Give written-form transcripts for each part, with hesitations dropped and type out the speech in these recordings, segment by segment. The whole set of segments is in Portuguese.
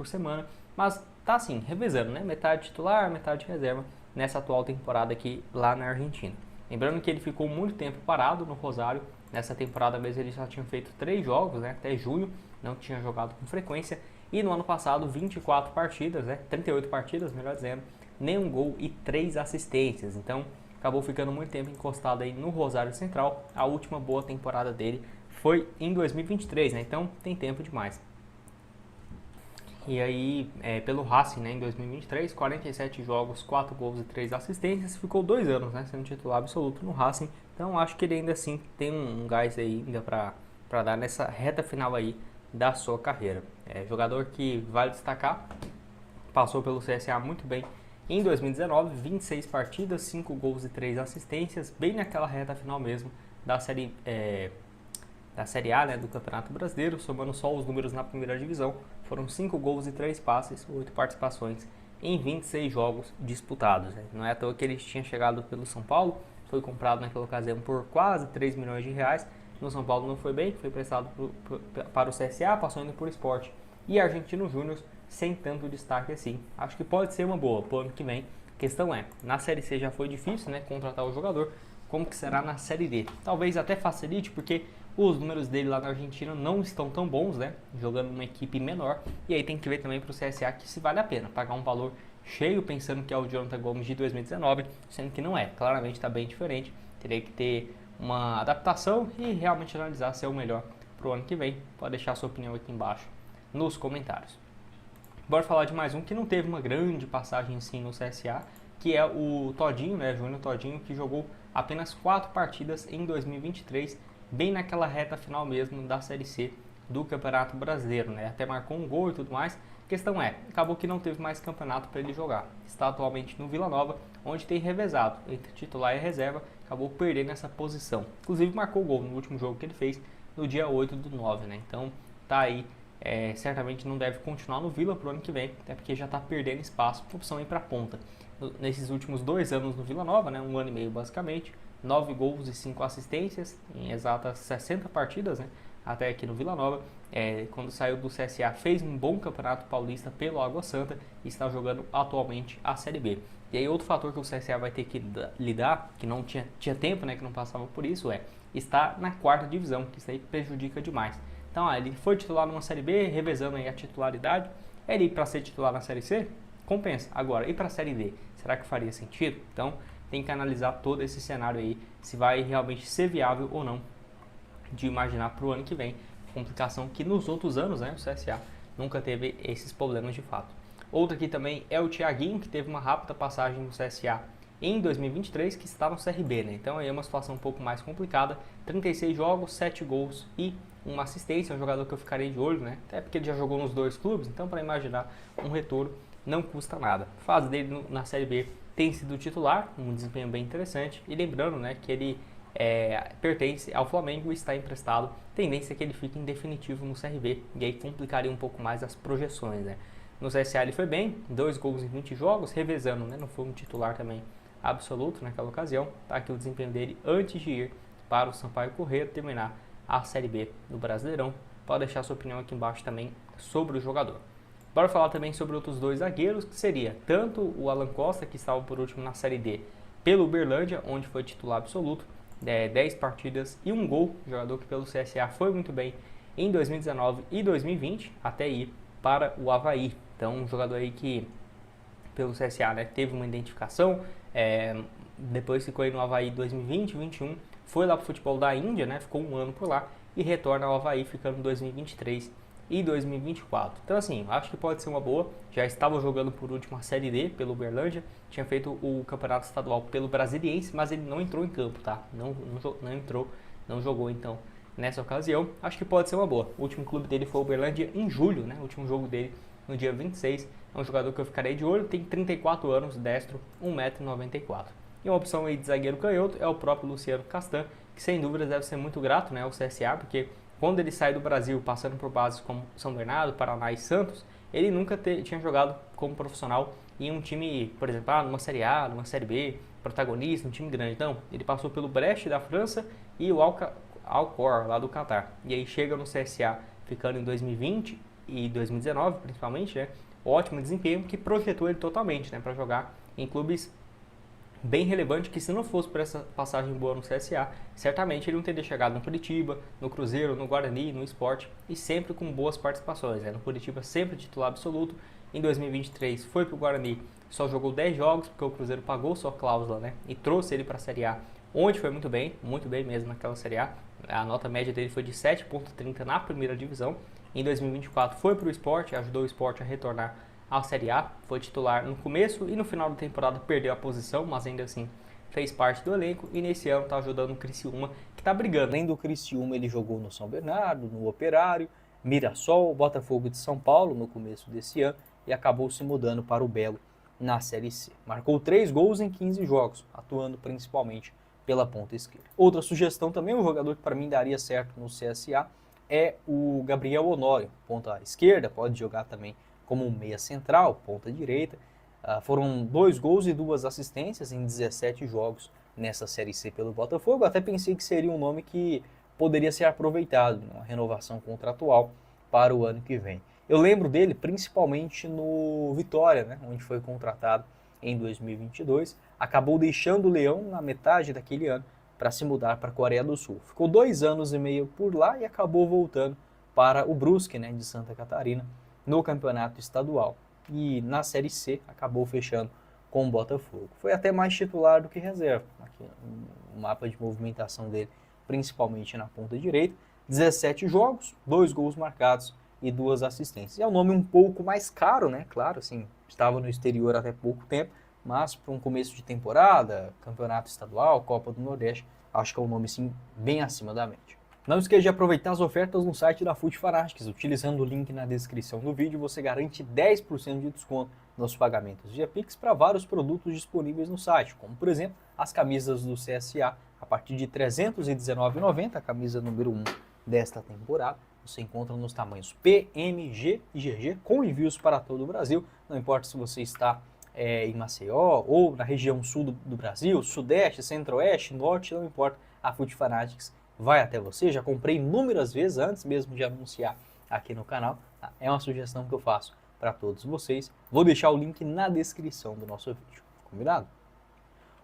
por semana, mas tá assim, revezando, né? Metade titular, metade reserva nessa atual temporada aqui lá na Argentina. Lembrando que ele ficou muito tempo parado no Rosário, nessa temporada mesmo ele já tinha feito 3 jogos, né? Até junho, não tinha jogado com frequência, e no ano passado 24 partidas, né? 38 partidas, melhor dizendo, nenhum gol e 3 assistências, então acabou ficando muito tempo encostado aí no Rosário Central. A última boa temporada dele foi em 2023, né? Então tem tempo demais. E aí, pelo Racing, né, em 2023, 47 jogos, 4 gols e 3 assistências, ficou 2 anos, né, sendo titular absoluto no Racing. Então acho que ele ainda assim tem um gás aí ainda para dar nessa reta final aí da sua carreira. Jogador que vale destacar, passou pelo CSA muito bem em 2019, 26 partidas, 5 gols e 3 assistências, bem naquela reta final mesmo da Série A, né, do Campeonato Brasileiro, somando só os números na primeira divisão, foram 5 gols e 3 passes, 8 participações em 26 jogos disputados. Né? Não é à toa que ele tinha chegado pelo São Paulo, foi comprado naquela ocasião por quase 3 milhões de reais. No São Paulo não foi bem, foi prestado para o CSA, passou indo por Sport e Argentino Júnior, sem tanto destaque assim. Acho que pode ser uma boa para o ano que vem. A questão é, na Série C já foi difícil, né, contratar o jogador, como que será na Série D? Talvez até facilite, porque os números dele lá na Argentina não estão tão bons, né? Jogando numa equipe menor. E aí tem que ver também para o CSA que se vale a pena pagar um valor cheio pensando que é o Jonathan Gomes de 2019, sendo que não é. Claramente está bem diferente. Teria que ter uma adaptação e realmente analisar se é o melhor para o ano que vem. Pode deixar a sua opinião aqui embaixo nos comentários. Bora falar de mais um que não teve uma grande passagem assim no CSA, que é o Todinho, né? Júnior Todinho, que jogou apenas 4 partidas em 2023, bem naquela reta final mesmo da Série C do Campeonato Brasileiro, né? Até marcou um gol e tudo mais. A questão é, acabou que não teve mais campeonato para ele jogar. Está atualmente no Vila Nova, onde tem revezado entre titular e reserva, acabou perdendo essa posição. Inclusive marcou gol no último jogo que ele fez no dia 8/9, né? Então tá aí, certamente não deve continuar no Vila para o ano que vem, até porque já está perdendo espaço, opção ir para a ponta. Nesses últimos 2 anos no Vila Nova, né, 1 ano e meio basicamente, 9 gols e 5 assistências em exatas 60 partidas, né, até aqui no Vila Nova. Quando saiu do CSA, fez um bom campeonato paulista pelo Água Santa e está jogando atualmente a Série B. E aí outro fator que o CSA vai ter que lidar, que não tinha tempo, né, que não passava por isso, está na 4ª divisão, que isso aí prejudica demais. Então, ele foi titular numa Série B, revezando aí a titularidade. Ele ir para ser titular na Série C, compensa. Agora, ir para a Série D, será que faria sentido? Então, tem que analisar todo esse cenário aí, se vai realmente ser viável ou não de imaginar para o ano que vem. Complicação que nos outros anos, né, o CSA nunca teve esses problemas de fato. Outro aqui também é o Thiaguinho, que teve uma rápida passagem no CSA em 2023, que está no CRB, né? Então aí é uma situação um pouco mais complicada. 36 jogos, 7 gols e uma assistência. É um jogador que eu ficarei de olho, né? Até porque ele já jogou nos 2 clubes, então para imaginar um retorno não custa nada. A fase dele na Série B tem sido titular, um desempenho bem interessante. E lembrando, né, que ele pertence ao Flamengo e está emprestado. Tendência é que ele fique em definitivo no CRB, e aí complicaria um pouco mais as projeções, né? No CSA ele foi bem, 2 gols em 20 jogos, revezando, né? Não foi um titular também absoluto naquela ocasião. Tá aqui o desempenho dele antes de ir para o Sampaio Corrêa terminar a Série B do Brasileirão. Pode deixar sua opinião aqui embaixo também sobre o jogador. Bora falar também sobre outros 2 zagueiros, que seria tanto o Alan Costa, que estava por último na Série D pelo Uberlândia, onde foi titular absoluto, 10 partidas e 1 gol, jogador que pelo CSA foi muito bem em 2019 e 2020, até ir para o Avaí. Então, um jogador aí que pelo CSA, né, teve uma identificação, depois ficou aí no Avaí 2020, 2021, foi lá para o futebol da Índia, né, ficou 1 ano por lá e retorna ao Avaí ficando em 2023 e 2024. Então assim, acho que pode ser uma boa. Já estava jogando por último a Série D pelo Uberlândia, tinha feito o campeonato estadual pelo Brasiliense, mas ele não entrou em campo, tá? Não entrou, não jogou então nessa ocasião. Acho que pode ser uma boa. O último clube dele foi o Uberlândia em julho, né? O último jogo dele no dia 26. É um jogador que eu ficarei de olho, tem 34 anos, destro, 1,94 m. E uma opção aí de zagueiro canhoto é o próprio Luciano Castan, que sem dúvidas deve ser muito grato, né, ao CSA, porque quando ele sai do Brasil, passando por bases como São Bernardo, Paraná e Santos, ele nunca tinha jogado como profissional em um time, por exemplo, numa Série A, numa Série B, protagonista, um time grande. Não, ele passou pelo Brest da França e o Al Khor lá do Catar. E aí chega no CSA ficando em 2020 e 2019, principalmente, né? Ótimo desempenho que projetou ele totalmente, né? Para jogar em clubes bem relevante, que se não fosse por essa passagem boa no CSA, certamente ele não teria chegado no Curitiba, no Cruzeiro, no Guarani, no Sport, e sempre com boas participações, né? No Curitiba sempre titular absoluto, em 2023 foi para o Guarani, só jogou 10 jogos, porque o Cruzeiro pagou sua cláusula, né? E trouxe ele para a Série A, onde foi muito bem mesmo naquela Série A. A nota média dele foi de 7,30 na primeira divisão. Em 2024 foi para o Sport, ajudou o Sport a retornar à Série A, foi titular no começo e no final da temporada perdeu a posição, mas ainda assim fez parte do elenco, e nesse ano está ajudando o Criciúma, que está brigando. Além do Criciúma, ele jogou no São Bernardo, no Operário, Mirassol, Botafogo de São Paulo no começo desse ano e acabou se mudando para o Belo na Série C. Marcou 3 gols em 15 jogos, atuando principalmente pela ponta esquerda. Outra sugestão também, um jogador que para mim daria certo no CSA, é o Gabriel Honório, ponta esquerda, pode jogar também como um meia central, ponta direita. Foram 2 gols e 2 assistências em 17 jogos nessa Série C pelo Botafogo. Até pensei que seria um nome que poderia ser aproveitado, uma renovação contratual para o ano que vem. Eu lembro dele principalmente no Vitória, né, onde foi contratado em 2022. Acabou deixando o Leão na metade daquele ano para se mudar para a Coreia do Sul. Ficou 2 anos e meio por lá e acabou voltando para o Brusque, né, de Santa Catarina, no campeonato estadual. E na Série C acabou fechando com o Botafogo. Foi até mais titular do que reserva. Aqui o mapa de movimentação dele, principalmente na ponta direita. 17 jogos, 2 gols marcados e 2 assistências. É um nome um pouco mais caro, né? Claro, assim, estava no exterior até pouco tempo, mas para um começo de temporada, campeonato estadual, Copa do Nordeste, acho que é um nome sim bem acima da média. Não esqueça de aproveitar as ofertas no site da Fute Fanatics. Utilizando o link na descrição do vídeo, você garante 10% de desconto nos pagamentos via Pix para vários produtos disponíveis no site, como por exemplo as camisas do CSA a partir de R$ 319,90, a camisa número 1 desta temporada. Você encontra nos tamanhos P, M, G e GG, com envios para todo o Brasil. Não importa se você está em Maceió ou na região sul do Brasil, sudeste, centro-oeste, norte, não importa, a Fute Fanatics vai até você. Já comprei inúmeras vezes antes mesmo de anunciar aqui no canal. É uma sugestão que eu faço para todos vocês. Vou deixar o link na descrição do nosso vídeo. Combinado?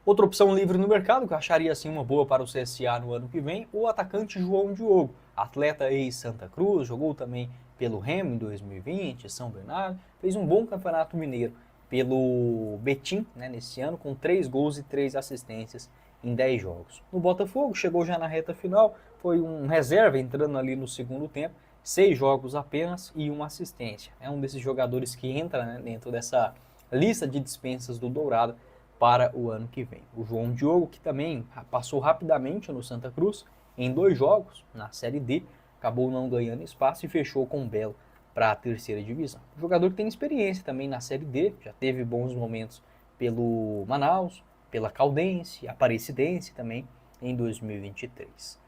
Outra opção livre no mercado, que eu acharia assim uma boa para o CSA no ano que vem, o atacante João Diogo, atleta ex-Santa Cruz, jogou também pelo Remo em 2020, São Bernardo, fez um bom campeonato mineiro pelo Betim, né, nesse ano, com 3 gols e 3 assistências em 10 jogos. No Botafogo, chegou já na reta final, foi um reserva entrando ali no segundo tempo, 6 jogos apenas e 1 assistência. É um desses jogadores que entra, né, dentro dessa lista de dispensas do Dourado para o ano que vem. O João Diogo, que também passou rapidamente no Santa Cruz, em 2 jogos, na Série D, acabou não ganhando espaço e fechou com o Belo para a terceira divisão. O jogador que tem experiência também na Série D, já teve bons momentos pelo Manaus, pela Caldense, Aparecidense também em 2023.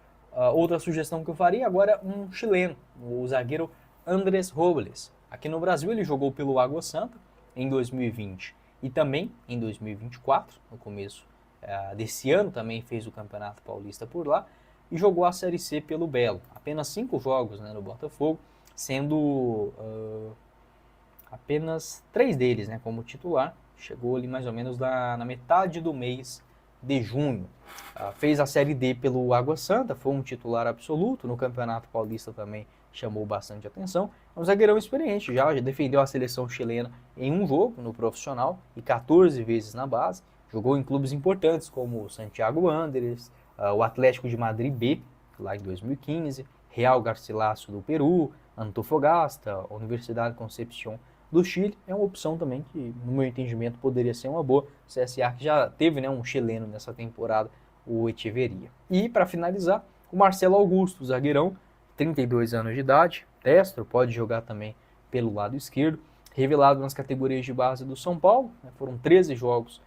Outra sugestão que eu faria agora, um chileno, o zagueiro Andrés Robles. Aqui no Brasil ele jogou pelo Água Santa em 2020 e também em 2024, no começo desse ano também fez o Campeonato Paulista por lá e jogou a Série C pelo Belo. Apenas 5 jogos, né, no Botafogo, sendo apenas 3 deles, né, como titular. Chegou ali mais ou menos na metade do mês de junho. Fez a Série D pelo Água Santa, foi um titular absoluto. No Campeonato Paulista também chamou bastante atenção. É um zagueirão experiente, já defendeu a seleção chilena em um jogo no profissional e 14 vezes na base. Jogou em clubes importantes como o Santiago Wanderers, o Atlético de Madrid B, lá em 2015, Real Garcilaso do Peru, Antofagasta, Universidade Concepción do Chile. É uma opção também que, no meu entendimento, poderia ser uma boa. O CSA que já teve, né, um chileno nessa temporada, o Echeverria. E, para finalizar, o Marcelo Augusto, zagueirão, 32 anos de idade, destro, pode jogar também pelo lado esquerdo, revelado nas categorias de base do São Paulo, né, foram 13 jogos